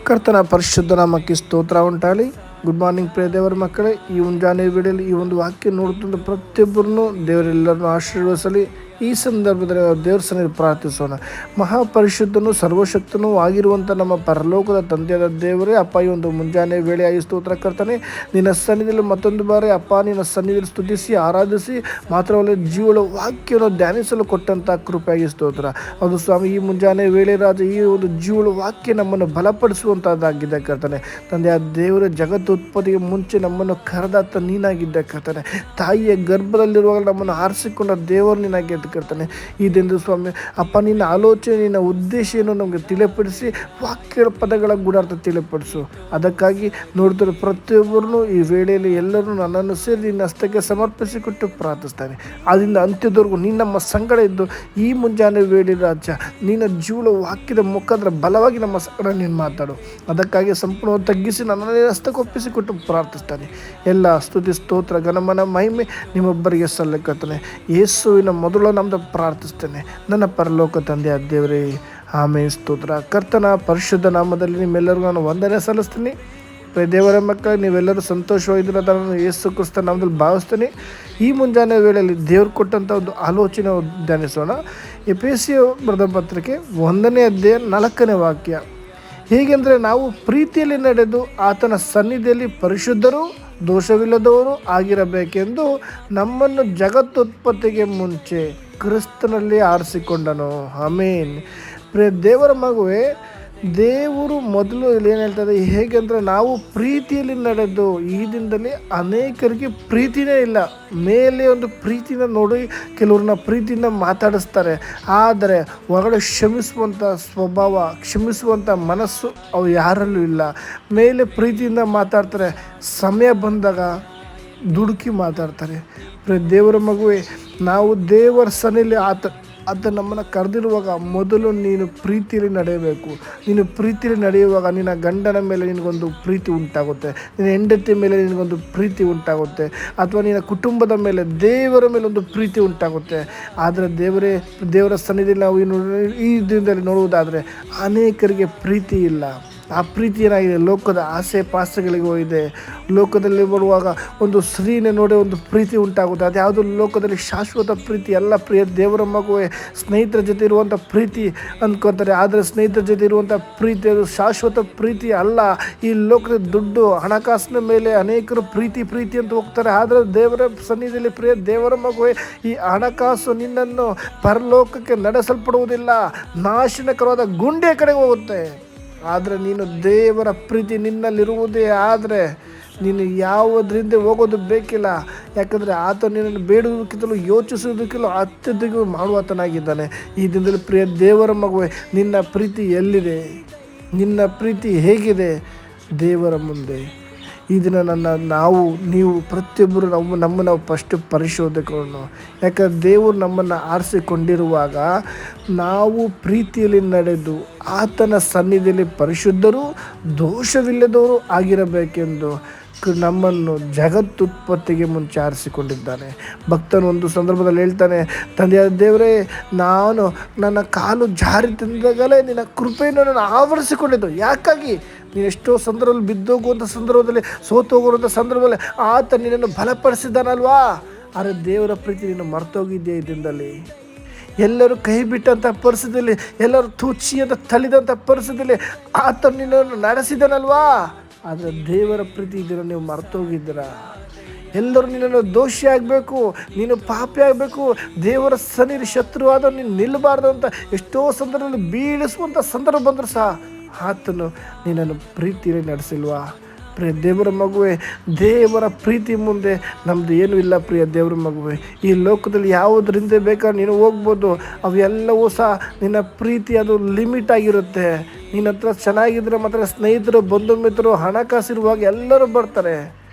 ಕರ್ತನ ಪರಿಶುದ್ಧ ನಾಮಕ್ಕೆ ಸ್ತೋತ್ರ ಉಂಟಾಗಲಿ. ಗುಡ್ ಮಾರ್ನಿಂಗ್ ಪ್ರಿಯ ದೇವರ ಮಕ್ಕಳೇ, ಈ ಮುಂಜಾನೆ ವೇಳೆಯಲ್ಲಿ ಈ ಒಂದು ವಾಕ್ಯ ನೋಡುತ್ತಿದ್ದ ಪ್ರತಿಯೊಬ್ಬರನ್ನು ದೇವರೆಲ್ಲರನ್ನು ಆಶೀರ್ವದಿಸಲಿ. ಈ ಸಂದರ್ಭದಲ್ಲಿ ನಾವು ದೇವರ ಸನ್ನಿಧಿಯಲ್ಲಿ ಪ್ರಾರ್ಥಿಸೋಣ. ಮಹಾಪರಿಶುದ್ಧನೂ ಸರ್ವಶಕ್ತನೂ ಆಗಿರುವಂಥ ನಮ್ಮ ಪರಲೋಕದ ತಂದೆಯಾದ ದೇವರೇ, ಅಪ್ಪ, ಈ ಒಂದು ಮುಂಜಾನೆ ವೇಳೆಯಾಗಿ ಸ್ತೋತ್ರ ಕರ್ತನೆ. ನಿನ್ನ ಸನ್ನಿಧಿಯಲ್ಲಿ ಮತ್ತೊಂದು ಬಾರಿ ಅಪ್ಪ ನಿನ್ನ ಸನ್ನಿಧಿಯಲ್ಲಿ ಸ್ತುತಿಸಿ ಆರಾಧಿಸಿ ಮಾತ್ರವಲ್ಲ ಜೀವಳ ವಾಕ್ಯವನ್ನು ಧ್ಯಾನಿಸಲು ಕೊಟ್ಟಂಥ ಕೃಪೆಯಾಗಿ ಸ್ತೋತ್ರ. ಅದು ಸ್ವಾಮಿ, ಈ ಮುಂಜಾನೆ ವೇಳೆ ರಾಜ ಈ ಒಂದು ಜೀವಳ ವಾಕ್ಯ ನಮ್ಮನ್ನು ಬಲಪಡಿಸುವಂಥದ್ದಾಗಿದೆ ಕರ್ತನೆ. ತಂದೆಯ ದೇವರ ಜಗತ್ತು ಉತ್ಪತ್ತಿಗೆ ಮುಂಚೆ ನಮ್ಮನ್ನು ಕರೆದಾತ ನೀನಾಗಿದ್ದ ಕರ್ತನೆ. ತಾಯಿಯ ಗರ್ಭದಲ್ಲಿರುವಾಗ ನಮ್ಮನ್ನು ಆರಿಸಿಕೊಂಡ ದೇವರು ನೀನಾಗಿದ್ದ ಕರ್ತನೆ. ಈ ದಿನದ ಸ್ವಾಮಿ ಅಪ್ಪ, ನಿನ್ನ ಆಲೋಚನೆ, ನಿನ್ನ ಉದ್ದೇಶ ಏನು ನಮಗೆ ತಿಳಿಪಡಿಸಿ ವಾಕ್ಯ ಪದಗಳ ಗುಣಾರ್ಥ ತಿಳಿಪಡಿಸು. ಅದಕ್ಕಾಗಿ ನೋಡ್ತಾರೆ ಪ್ರತಿಯೊಬ್ಬರನ್ನು ಈ ವೇಳೆಯಲ್ಲಿ ಎಲ್ಲರೂ ನನ್ನನ್ನು ಸೇರಿ ನಿನ್ನ ಹಸ್ತಕ್ಕೆ ಸಮರ್ಪಿಸಿಕೊಟ್ಟು ಪ್ರಾರ್ಥಿಸ್ತಾನೆ. ಆದ್ದರಿಂದ ಅಂತ್ಯದವರೆಗೂ ನೀನು ನಮ್ಮ ಸಂಗಡ ಇದ್ದು ಈ ಮುಂಜಾನೆ ವೇಳೆ ರಾಜ್ಯ ನಿನ್ನ ಜೀವನ ವಾಕ್ಯದ ಮುಖಾಂತರ ಬಲವಾಗಿ ನಮ್ಮ ಸಂಗಡ ನೀನು ಮಾತಾಡು. ಅದಕ್ಕಾಗಿ ಸಂಪೂರ್ಣವಾಗಿ ತಗ್ಗಿಸಿ ನನ್ನನ್ನು ಹಸ್ತಕ್ಕೆ ಒಪ್ಪಿಸಿಕೊಟ್ಟು ಪ್ರಾರ್ಥಿಸ್ತಾನೆ. ಎಲ್ಲ ಸ್ತುತಿ ಸ್ತೋತ್ರ ಘನಮನ ಮಹಿಮೆ ನಿಮ್ಮೊಬ್ಬರಿಗೆ ಸಲ್ಲಕತ್ತಾನೆ. ಯೇಸುವಿನ ಮೊದಲು ನಮ್ದು ಪ್ರಾರ್ಥಿಸ್ತೇನೆ ನನ್ನ ಪರಲೋಕ ತಂದೆಯ ದೇವರೇ, ಆಮೇಲೆ ಸ್ತೋತ್ರ. ಕರ್ತನ ಪರಿಶುದ್ಧ ನಾಮದಲ್ಲಿ ನಿಮ್ಮೆಲ್ಲರಿಗೂ ನಾನು ವಂದನೆ ಸಲ್ಲಿಸ್ತೀನಿ. ದೇವರ ಮಕ್ಕಳು, ನೀವೆಲ್ಲರೂ ಸಂತೋಷವಾಗಿದ್ದೀರ ನಾನು ಯೇಸು ಕ್ರಿಸ್ತ ನಾಮದಲ್ಲಿ ಭಾವಿಸ್ತೀನಿ. ಈ ಮುಂಜಾನೆ ವೇಳೆಯಲ್ಲಿ ದೇವ್ರು ಕೊಟ್ಟಂಥ ಒಂದು ಆಲೋಚನೆ ಧ್ಯಾನಿಸೋಣ. ಎಫೆಸಿಯ ಬರೆದ ಪತ್ರಿಕೆ 1ನೇ ಅಧ್ಯಾಯ 4ನೇ ವಾಕ್ಯ. ಹೇಗೆಂದರೆ, ನಾವು ಪ್ರೀತಿಯಲ್ಲಿ ನಡೆದು ಆತನ ಸನ್ನಿಧಿಯಲ್ಲಿ ಪರಿಶುದ್ಧರು ದೋಷವಿಲ್ಲದವರು ಆಗಿರಬೇಕೆಂದು ನಮ್ಮನ್ನು ಜಗತ್ತುತ್ಪತ್ತಿಗೆ ಮುಂಚೆ ಕ್ರಿಸ್ತನಲ್ಲಿ ಆರಿಸಿಕೊಂಡನು. ಆಮೇನ್. ಪ್ರಿಯ ದೇವರ ಮಗುವೆ, ದೇವರು ಮೊದಲು ಇಲ್ಲಿ ಏನು ಹೇಳ್ತದೆ, ಹೇಗೆಂದರೆ ನಾವು ಪ್ರೀತಿಯಲ್ಲಿ ನಡೆದು. ಈ ದಿನದಲ್ಲಿ ಅನೇಕರಿಗೆ ಪ್ರೀತಿನೇ ಇಲ್ಲ. ಮೇಲೆ ಒಂದು ಪ್ರೀತಿನ ನೋಡಿ ಕೆಲವ್ರನ್ನ ಪ್ರೀತಿಯಿಂದ ಮಾತಾಡಿಸ್ತಾರೆ, ಆದರೆ ಹೊರಗಡೆ ಕ್ಷಮಿಸುವಂಥ ಸ್ವಭಾವ, ಕ್ಷಮಿಸುವಂಥ ಮನಸ್ಸು ಅವು ಯಾರಲ್ಲೂ ಇಲ್ಲ. ಮೇಲೆ ಪ್ರೀತಿಯಿಂದ ಮಾತಾಡ್ತಾರೆ, ಸಮಯ ಬಂದಾಗ ದುಡುಕಿ ಮಾತಾಡ್ತಾರೆ. ದೇವರ ಮಗುವೆ, ನಾವು ದೇವರ ಸನ್ನಿಧಿಯಲ್ಲಿ ಆತ ನಮ್ಮನ್ನು ಕರೆದಿರುವಾಗ ಮೊದಲು ನೀನು ಪ್ರೀತಿಯಲ್ಲಿ ನಡೆಯಬೇಕು. ನೀನು ಪ್ರೀತಿಯಲ್ಲಿ ನಡೆಯುವಾಗ ನಿನ್ನ ಗಂಡನ ಮೇಲೆ ನಿನಗೊಂದು ಪ್ರೀತಿ ಉಂಟಾಗುತ್ತೆ, ನಿನ್ನ ಹೆಂಡತಿಯ ಮೇಲೆ ನಿನಗೊಂದು ಪ್ರೀತಿ ಉಂಟಾಗುತ್ತೆ, ಅಥವಾ ನಿನ್ನ ಕುಟುಂಬದ ಮೇಲೆ, ದೇವರ ಮೇಲೆ ಒಂದು ಪ್ರೀತಿ ಉಂಟಾಗುತ್ತೆ. ಆದರೆ ದೇವರ ಸನ್ನಿಧಿಯಲ್ಲಿ ನಾವು ಈ ದಿನದಲ್ಲಿ ನೋಡುವುದಾದರೆ ಅನೇಕರಿಗೆ ಪ್ರೀತಿ ಇಲ್ಲ. ಆ ಪ್ರೀತಿ ಏನಾಗಿದೆ, ಲೋಕದ ಆಸೆ ಪಾಸೆಗಳಿಗೆ ಹೋಗಿದೆ. ಲೋಕದಲ್ಲಿ ಬರುವಾಗ ಒಂದು ಸ್ತ್ರೀನೇ ನೋಡಿ ಒಂದು ಪ್ರೀತಿ ಉಂಟಾಗುತ್ತೆ. ಅದು ಯಾವುದು ಲೋಕದಲ್ಲಿ ಶಾಶ್ವತ ಪ್ರೀತಿ ಅಲ್ಲ. ಪ್ರಿಯ ದೇವರ ಮಗುವೆ, ಸ್ನೇಹಿತರ ಜೊತೆ ಇರುವಂಥ ಪ್ರೀತಿ ಅಂದ್ಕೊತಾರೆ, ಆದರೆ ಸ್ನೇಹಿತರ ಜೊತೆ ಇರುವಂಥ ಪ್ರೀತಿ ಅದು ಶಾಶ್ವತ ಪ್ರೀತಿ ಅಲ್ಲ. ಈ ಲೋಕದ ದುಡ್ಡು, ಹಣಕಾಸಿನ ಮೇಲೆ ಅನೇಕರು ಪ್ರೀತಿ ಅಂತ ಹೋಗ್ತಾರೆ. ಆದರೆ ದೇವರ ಸನ್ನಿಧಿಯಲ್ಲಿ ಪ್ರಿಯ ದೇವರ ಮಗುವೆ, ಈ ಹಣಕಾಸು ನಿನ್ನನ್ನು ಪರಲೋಕಕ್ಕೆ ನಡೆಸಲ್ಪಡುವುದಿಲ್ಲ, ನಾಶನಕರವಾದ ಗುಂಡಿಯ ಕಡೆಗೆ ಹೋಗುತ್ತೆ. ಆದರೆ ನೀನು ದೇವರ ಪ್ರೀತಿ ನಿನ್ನಲ್ಲಿರುವುದೇ ಆದರೆ ನೀನು ಯಾವುದರಿಂದ ಹೋಗೋದು ಬೇಕಿಲ್ಲ. ಯಾಕಂದರೆ ಆತ ನಿನ್ನನ್ನು ಬೇಡುವುದಕ್ಕಿಂತಲೂ ಯೋಚಿಸುವುದಕ್ಕಿಂತಲೂ ಅತ್ಯಧಿಕ ಮಾಡುವಾತನಾಗಿದ್ದಾನೆ. ಈ ದಿನದಲ್ಲಿ ಪ್ರಿಯ ದೇವರ ಮಗುವೆ, ನಿನ್ನ ಪ್ರೀತಿ ಎಲ್ಲಿದೆ? ನಿನ್ನ ಪ್ರೀತಿ ಹೇಗಿದೆ ದೇವರ ಮುಂದೆ? ಈ ದಿನ ನೀವು ಪ್ರತಿಯೊಬ್ಬರು ನಾವು ಫಸ್ಟ್ ಪರಿಶೋಧಕರನ್ನು. ಯಾಕಂದರೆ ದೇವರು ನಮ್ಮನ್ನು ಆರಿಸಿಕೊಂಡಿರುವಾಗ ನಾವು ಪ್ರೀತಿಯಲ್ಲಿ ನಡೆದು ಆತನ ಸನ್ನಿಧಿಯಲ್ಲಿ ಪರಿಶುದ್ಧರು ದೋಷವಿಲ್ಲದವರು ಆಗಿರಬೇಕೆಂದು ನಮ್ಮನ್ನು ಜಗತ್ತುತ್ಪತ್ತಿಗೆ ಮುಂಚೆ ಆರಿಸಿಕೊಂಡಿದ್ದಾನೆ. ಭಕ್ತನು ಒಂದು ಸಂದರ್ಭದಲ್ಲಿ ಹೇಳ್ತಾನೆ, ತಂದೆಯ ದೇವರೇ, ನಾನು ನನ್ನ ಕಾಲು ಜಾರಿ ತಿಂದಾಗಲೇ ನಿನ್ನ ಕೃಪೆಯನ್ನು ನಾನು ಆವರಿಸಿಕೊಂಡಿದ್ದು. ಯಾಕಾಗಿ? ನೀನು ಎಷ್ಟೋ ಸಂದರ್ಭದಲ್ಲಿ ಬಿದ್ದೋಗುವಂಥ ಸಂದರ್ಭದಲ್ಲಿ, ಸೋತು ಹೋಗುವಂಥ ಸಂದರ್ಭದಲ್ಲಿ ಆತ ನಿನ್ನನ್ನು ಬಲಪಡಿಸಿದ್ದಾನಲ್ವಾ? ಆದರೆ ದೇವರ ಪ್ರೀತಿ ನೀನು ಮರ್ತೋಗಿದ್ದೆ. ಈ ದಿನದಲ್ಲಿ ಎಲ್ಲರೂ ಕೈ ಬಿಟ್ಟಂಥ ಪರಿಸ್ಥಿತಿಯಲ್ಲಿ, ಎಲ್ಲರೂ ತುಚ್ಚಿ ಅಂತ ತಳ್ಳಿದಂಥ ಪರಿಸ್ಥಿತಿಯಲ್ಲಿ ಆತ ನಿನ್ನನ್ನು ನಡೆಸಿದನಲ್ವಾ? ಆದರೆ ದೇವರ ಪ್ರೀತಿ ಇದನ್ನು ನೀವು ಮರ್ತೋಗಿದ್ದೀರ. ಎಲ್ಲರೂ ನಿನ್ನನ್ನು ದೋಷಿ ಆಗಬೇಕು, ನೀನು ಪಾಪಿ ಆಗಬೇಕು, ದೇವರ ಸನ್ನಿಧಿ ಶತ್ರುವಾದ ನೀನು ನಿಲ್ಲಬಾರ್ದು ಅಂತ ಎಷ್ಟೋ ಸಂದರ್ಭದಲ್ಲಿ ಬೀಳಿಸುವಂಥ ಸಂದರ್ಭ ಬಂದರೂ ಸಹ ಆತನು ನಿನ್ನನ್ನು ಪ್ರೀತಿಯಲ್ಲಿ ನಡೆಸಿಲ್ವಾ? ಪ್ರಿಯ ದೇವರ ಮಗುವೆ, ದೇವರ ಪ್ರೀತಿ ಮುಂದೆ ನಮ್ಮದು ಏನೂ ಇಲ್ಲ. ಪ್ರಿಯ ದೇವರ ಮಗುವೆ, ಈ ಲೋಕದಲ್ಲಿ ಯಾವುದರಿಂದ ಬೇಕಾದ್ರೆ ನೀನು ಹೋಗ್ಬೋದು, ಅವೆಲ್ಲವೂ ಸಹ ನಿನ್ನ ಪ್ರೀತಿ ಅದು ಲಿಮಿಟ್ ಆಗಿರುತ್ತೆ. ನಿನ್ನ ಹತ್ರ ಚೆನ್ನಾಗಿದ್ದರೆ ಮಾತ್ರ ಸ್ನೇಹಿತರು, ಬಂಧು ಮಿತ್ರರು, ಹಣಕಾಸಿರುವಾಗ ಎಲ್ಲರೂ ಬರ್ತಾರೆ.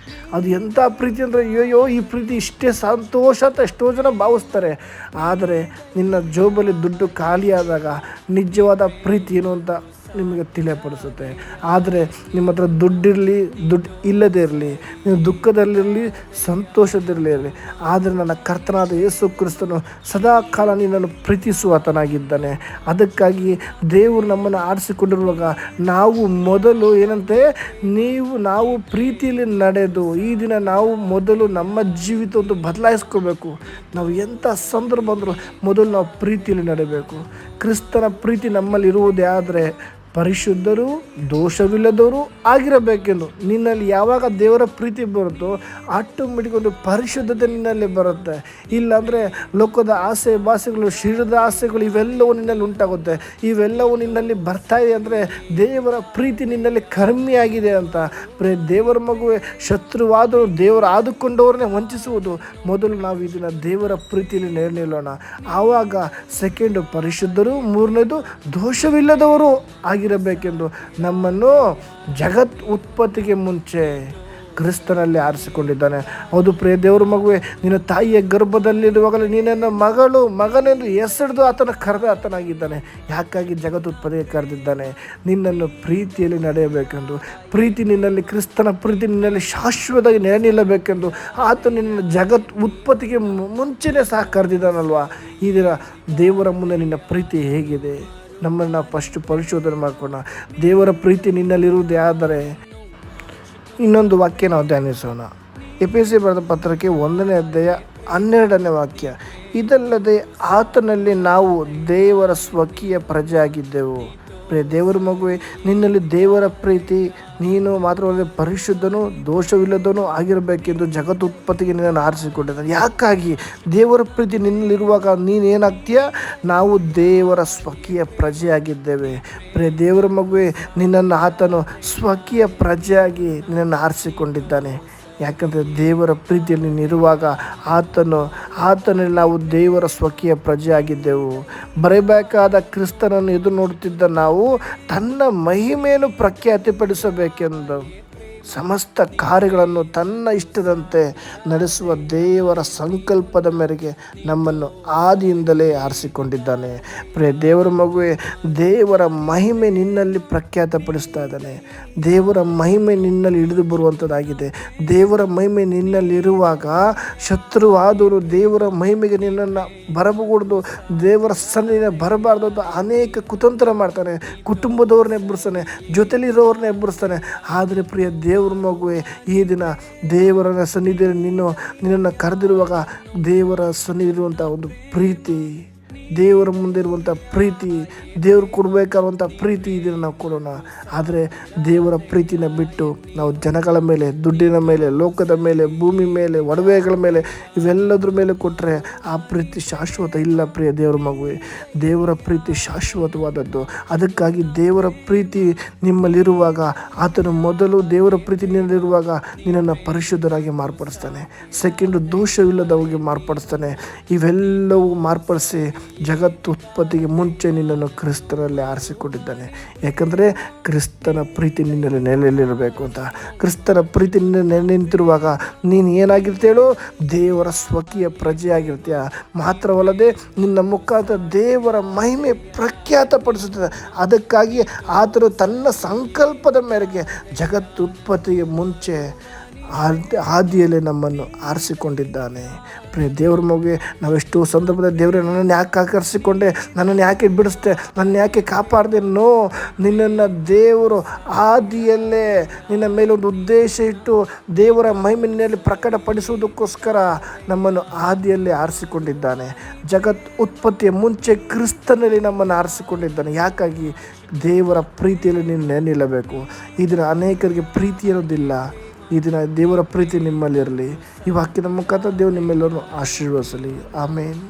ಅದು ಎಂಥ ಪ್ರೀತಿ ಅಂದರೆ, ಅಯ್ಯೋ ಈ ಪ್ರೀತಿ ಇಷ್ಟೇ ಸಂತೋಷ ಅಂತ ಎಷ್ಟೋ ಜನ ಭಾವಿಸ್ತಾರೆ. ಆದರೆ ನಿನ್ನ ಜೋಬಲ್ಲಿ ದುಡ್ಡು ಖಾಲಿಯಾದಾಗ ನಿಜವಾದ ಪ್ರೀತಿ ಏನು ಅಂತ ನಿಮಗೆ ತಿಳಿಯಪಡಿಸುತ್ತೆ. ಆದರೆ ನಿಮ್ಮ ಹತ್ರ ದುಡ್ಡಿರಲಿ, ದುಡ್ಡು ಇಲ್ಲದೇ ಇರಲಿ, ನೀವು ದುಃಖದಲ್ಲಿರಲಿ, ಸಂತೋಷದಲ್ಲಿರಲಿ, ಆದರೆ ನನ್ನ ಕರ್ತನಾದ ಯೇಸು ಕ್ರಿಸ್ತನು ಸದಾ ಕಾಲ ನಿನ್ನನ್ನು ಪ್ರೀತಿಸುವಾತನಾಗಿದ್ದಾನೆ. ಅದಕ್ಕಾಗಿ ದೇವರು ನಮ್ಮನ್ನು ಆರಿಸಿಕೊಂಡಿರುವಾಗ ನಾವು ಮೊದಲು ಏನಂತೆ ನಾವು ಪ್ರೀತಿಯಲ್ಲಿ ನಡೆದು ಈ ದಿನ ನಾವು ಮೊದಲು ನಮ್ಮ ಜೀವಿತವನ್ನು ಬದಲಾಯಿಸ್ಕೋಬೇಕು. ನಾವು ಎಂಥ ಸಂದರ್ಭ ಬಂದರೂ ಮೊದಲು ನಾವು ಪ್ರೀತಿಯಲ್ಲಿ ನಡೆಯಬೇಕು. ಕ್ರಿಸ್ತನ ಪ್ರೀತಿ ನಮ್ಮಲ್ಲಿ ಇರುವುದೇ ಆದರೆ ಪರಿಶುದ್ಧರು, ದೋಷವಿಲ್ಲದವರು ಆಗಿರಬೇಕೆಂದು. ನಿನ್ನಲ್ಲಿ ಯಾವಾಗ ದೇವರ ಪ್ರೀತಿ ಬರುತ್ತೋ ಆಟೋಮೆಟಿಕ್ ಒಂದು ಪರಿಶುದ್ಧತೆ ನಿನ್ನಲ್ಲಿ ಬರುತ್ತೆ. ಇಲ್ಲಾಂದರೆ ಲೋಕದ ಆಸೆ ಭಾಸೆಗಳು, ಶರೀರದ ಆಸೆಗಳು ಇವೆಲ್ಲವೂ ನಿನ್ನಲ್ಲಿ ಉಂಟಾಗುತ್ತೆ. ಇವೆಲ್ಲವೂ ನಿನ್ನಲ್ಲಿ ಬರ್ತಾ ಇದೆ ಅಂದರೆ ದೇವರ ಪ್ರೀತಿ ನಿನ್ನಲ್ಲಿ ಕಡಿಮೆಯಾಗಿದೆ ಅಂತ. ದೇವರ ಮಗುವೆ ಶತ್ರುವಾದರೂ ದೇವರು ಆದುಕೊಂಡವ್ರನ್ನೇ ವಂಚಿಸುವುದು. ಮೊದಲು ನಾವು ಇದನ್ನು ದೇವರ ಪ್ರೀತಿಯಲ್ಲಿ ನಿಲ್ಲೋಣ. ಆವಾಗ ಸೆಕೆಂಡು ಪರಿಶುದ್ಧರು, ಮೂರನೇದು ದೋಷವಿಲ್ಲದವರು ಆಗಿರಬೇಕೆಂದು ನಮ್ಮನ್ನು ಜಗತ್ ಉತ್ಪತ್ತಿಗೆ ಮುಂಚೆ ಕ್ರಿಸ್ತನಲ್ಲಿ ಆರಿಸಿಕೊಂಡಿದ್ದಾನೆ. ಹೌದು ಪ್ರಿಯ ದೇವರ ಮಗುವೆ, ನಿನ್ನ ತಾಯಿಯ ಗರ್ಭದಲ್ಲಿರುವಾಗಲೇ ನೀನನ್ನು ಮಗನೆಂದು ಹೆಸರಿದು ಆತನ ಕರೆದ ಆತನಾಗಿದ್ದಾನೆ. ಯಾಕಾಗಿ ಜಗತ್ತುತ್ಪತ್ತಿಗೆ ಕರೆದಿದ್ದಾನೆ? ನಿನ್ನನ್ನು ಪ್ರೀತಿಯಲ್ಲಿ ನಡೆಯಬೇಕೆಂದು. ಪ್ರೀತಿ ನಿನ್ನಲ್ಲಿ, ಕ್ರಿಸ್ತನ ಪ್ರೀತಿ ನಿನ್ನಲ್ಲಿ ಶಾಶ್ವತವಾಗಿ ನೆಲೆ ನಿಲ್ಲಬೇಕೆಂದು ಆತ ನಿನ್ನ ಜಗತ್ ಉತ್ಪತ್ತಿಗೆ ಮುಂಚೆನೇ ಸಹ ಕರೆದಿದ್ದಾನಲ್ವ. ಈ ದಿನ ದೇವರ ಮುಂದೆ ನಿನ್ನ ಪ್ರೀತಿ ಹೇಗಿದೆ? ನಮ್ಮನ್ನು ನಾವು ಫಸ್ಟ್ ಪರಿಶೋಧನೆ ಮಾಡ್ಕೋಣ. ದೇವರ ಪ್ರೀತಿ ನಿನ್ನಲ್ಲಿರುವುದೇ ಆದರೆ ಇನ್ನೊಂದು ವಾಕ್ಯ ನಾವು ಧ್ಯಾನಿಸೋಣ. ಎಫೆಸೀಯರಿಗೆ ಬರೆದ ಪತ್ರಕ್ಕೆ 1ನೇ ಅಧ್ಯಾಯ 12ನೇ ವಾಕ್ಯ. ಇದಲ್ಲದೆ ಆತನಲ್ಲಿ ನಾವು ದೇವರ ಸ್ವಕೀಯ ಪ್ರಜೆ ಆಗಿದ್ದೆವು. ದೇವರ ಮಗುವೆ, ನಿನ್ನಲ್ಲಿ ದೇವರ ಪ್ರೀತಿ, ನೀನು ಮಾತ್ರವಲ್ಲದೆ ಪರಿಶುದ್ಧನೂ ದೋಷವಿಲ್ಲದವನು ಆಗಿರಬೇಕೆಂದು ಜಗತ್ತುತ್ಪತ್ತಿಗೆ ನಿನ್ನನ್ನು ಆರಿಸಿಕೊಂಡಿದ್ದಾನೆ. ಯಾಕಾಗಿ? ದೇವರ ಪ್ರೀತಿ ನಿನ್ನಲ್ಲಿರುವಾಗ ನೀನೇನಾಗ್ತೀಯ? ನಾವು ದೇವರ ಸ್ವಕೀಯ ಪ್ರಜೆಯಾಗಿದ್ದೇವೆ. ದೇವರ ಮಗುವೆ, ನಿನ್ನನ್ನು ಆತನು ಸ್ವಕೀಯ ಪ್ರಜೆಯಾಗಿ ನಿನ್ನನ್ನು ಆರಿಸಿಕೊಂಡಿದ್ದಾನೆ. ಯಾಕಂದರೆ ದೇವರ ಪ್ರೀತಿಯಲ್ಲಿ ನೀನಿರುವಾಗ ಆತನಲ್ಲಿ ನಾವು ದೇವರ ಸ್ವಕೀಯ ಪ್ರಜೆಯಾಗಿದ್ದೆವು. ಬರಬೇಕಾದ ಕ್ರಿಸ್ತನನ್ನು ಎದುರು ನೋಡುತ್ತಿದ್ದ ನಾವು ತನ್ನ ಮಹಿಮೆಯನ್ನು ಪ್ರಖ್ಯಾತಿಪಡಿಸಬೇಕೆಂದು ಸಮಸ್ತ ಕಾರ್ಯಗಳನ್ನು ತನ್ನ ಇಷ್ಟದಂತೆ ನಡೆಸುವ ದೇವರ ಸಂಕಲ್ಪದ ಮೇರೆಗೆ ನಮ್ಮನ್ನು ಆದಿಯಿಂದಲೇ ಆರಿಸಿಕೊಂಡಿದ್ದಾನೆ. ದೇವರ ಮಗುವೆ, ದೇವರ ಮಹಿಮೆ ನಿನ್ನಲ್ಲಿ ಪ್ರಖ್ಯಾತಪಡಿಸ್ತಾ ಇದ್ದಾನೆ. ದೇವರ ಮಹಿಮೆ ನಿನ್ನಲ್ಲಿ ಇಳಿದು ಬರುವಂಥದ್ದಾಗಿದೆ. ದೇವರ ಮಹಿಮೆ ನಿನ್ನಲ್ಲಿರುವಾಗ ಶತ್ರುವಾದವರು ದೇವರ ಮಹಿಮೆಗೆ ನಿನ್ನನ್ನು ಬರಬೂಡ್ದು, ದೇವರ ಸನ್ನಿಧಿಗೆ ಬರಬಾರ್ದು ಅಂತ ಅನೇಕ ಕುತಂತ್ರ ಮಾಡ್ತಾನೆ. ಕುಟುಂಬದವ್ರನ್ನ ಎಬ್ಬರಿಸ್ತಾನೆ, ಜೊತೆಲಿರೋರನ್ನ ಎಬ್ಬರಿಸ್ತಾನೆ. ಆದರೆ ಪ್ರಿಯ ದೇವರ ಮಗುವೆ, ಈ ದಿನ ದೇವರ ಸನ್ನಿಧಿಯಲ್ಲಿ ನಿನ್ನನ್ನು ಕರೆದಿರುವಾಗ ದೇವರ ಸನ್ನಿಧಿ ಇರುವಂಥ ಒಂದು ಪ್ರೀತಿ, ದೇವರ ಮುಂದೆ ಇರುವಂಥ ಪ್ರೀತಿ, ದೇವರು ಕೊಡಬೇಕಾದಂಥ ಪ್ರೀತಿ ಇದನ್ನು ನಾವು ಕೊಡೋಣ. ಆದರೆ ದೇವರ ಪ್ರೀತಿನ ಬಿಟ್ಟು ನಾವು ಜನಗಳ ಮೇಲೆ, ದುಡ್ಡಿನ ಮೇಲೆ, ಲೋಕದ ಮೇಲೆ, ಭೂಮಿ ಮೇಲೆ, ಒಡವೆಗಳ ಮೇಲೆ, ಇವೆಲ್ಲದ್ರ ಮೇಲೆ ಕೊಟ್ಟರೆ ಆ ಪ್ರೀತಿ ಶಾಶ್ವತ ಇಲ್ಲ. ಪ್ರಿಯ ದೇವರ ಮಗುವೆ, ದೇವರ ಪ್ರೀತಿ ಶಾಶ್ವತವಾದದ್ದು. ಅದಕ್ಕಾಗಿ ದೇವರ ಪ್ರೀತಿ ನಿಮ್ಮಲ್ಲಿರುವಾಗ, ಆತನು ಮೊದಲು ದೇವರ ಪ್ರೀತಿ ನಿನ್ನಲ್ಲಿರುವಾಗ ನಿನ್ನನ್ನು ಪರಿಶುದ್ಧರಾಗಿ ಮಾರ್ಪಡಿಸ್ತಾನೆ. ಸೆಕೆಂಡು ದೋಷವಿಲ್ಲದವರಿಗೆ ಮಾರ್ಪಡಿಸ್ತಾನೆ. ಇವೆಲ್ಲವೂ ಮಾರ್ಪಡಿಸಿ ಜಗತ್ತು ಉತ್ಪತ್ತಿಗೆ ಮುಂಚೆ ನಿನ್ನನ್ನು ಕ್ರಿಸ್ತನಲ್ಲಿ ಆರಿಸಿಕೊಂಡಿದ್ದಾನೆ. ಯಾಕಂದರೆ ಕ್ರಿಸ್ತನ ಪ್ರೀತಿ ನಿನ್ನಲ್ಲಿ ನೆಲೆಯಲ್ಲಿರಬೇಕು ಅಂತ. ಕ್ರಿಸ್ತನ ಪ್ರೀತಿ ನಿನ್ನ ನಿಂತಿರುವಾಗ ನೀನು ಏನಾಗಿರ್ತೇಳೋ? ದೇವರ ಸ್ವಕೀಯ ಪ್ರಜೆಯಾಗಿರ್ತೀಯ. ಮಾತ್ರವಲ್ಲದೆ ನಿನ್ನ ಮುಖಾಂತರ ದೇವರ ಮಹಿಮೆ ಪ್ರಖ್ಯಾತಪಡಿಸುತ್ತದೆ. ಅದಕ್ಕಾಗಿ ಆತನು ತನ್ನ ಸಂಕಲ್ಪದ ಮೇರೆಗೆ ಜಗತ್ತು ಉತ್ಪತ್ತಿಗೆ ಮುಂಚೆ ಆದಿಯಲ್ಲೇ ನಮ್ಮನ್ನು ಆರಿಸಿಕೊಂಡಿದ್ದಾನೆ. ಪ್ರಿಯ ದೇವರ ಮಗುವೆ, ನಾವೆಷ್ಟೋ ಸಂದರ್ಭದಲ್ಲಿ ದೇವರೇ ನನ್ನನ್ನು ಯಾಕೆ ಆಕರ್ಷಿಕೊಂಡೆ, ನನ್ನನ್ನು ಯಾಕೆ ಬಿಡಿಸ್ದೆ, ನನ್ನ ಯಾಕೆ ಕಾಪಾಡಿದೆ? ನಿನ್ನನ್ನು ದೇವರು ಆದಿಯಲ್ಲೇ ನಿನ್ನ ಮೇಲೊಂದು ಉದ್ದೇಶ ಇಟ್ಟು ದೇವರ ಮಹಿಮೆಯಲ್ಲಿ ಪ್ರಕಟಪಡಿಸುವುದಕ್ಕೋಸ್ಕರ ನಮ್ಮನ್ನು ಆದಿಯಲ್ಲೇ ಆರಿಸಿಕೊಂಡಿದ್ದಾನೆ. ಜಗತ್ ಉತ್ಪತ್ತಿಯ ಮುಂಚೆ ಕ್ರಿಸ್ತನಲ್ಲಿ ನಮ್ಮನ್ನು ಆರಿಸಿಕೊಂಡಿದ್ದಾನೆ. ಯಾಕಾಗಿ? ದೇವರ ಪ್ರೀತಿಯಲ್ಲಿ ನೀನು ನೆನಿಲ್ಲಬೇಕು. ಇದನ್ನು ಅನೇಕರಿಗೆ ಪ್ರೀತಿ ಇರೋದಿಲ್ಲ. ಈ ದಿನ ದೇವರ ಪ್ರೀತಿ ನಿಮ್ಮಲ್ಲಿರಲಿ. ಈ ವಾಕ್ಯದ ಮುಖಾಂತರ ದೇವರು ನಿಮ್ಮೆಲ್ಲರನ್ನು ಆಶೀರ್ವದಿಸಲಿ. ಆಮೇನ್.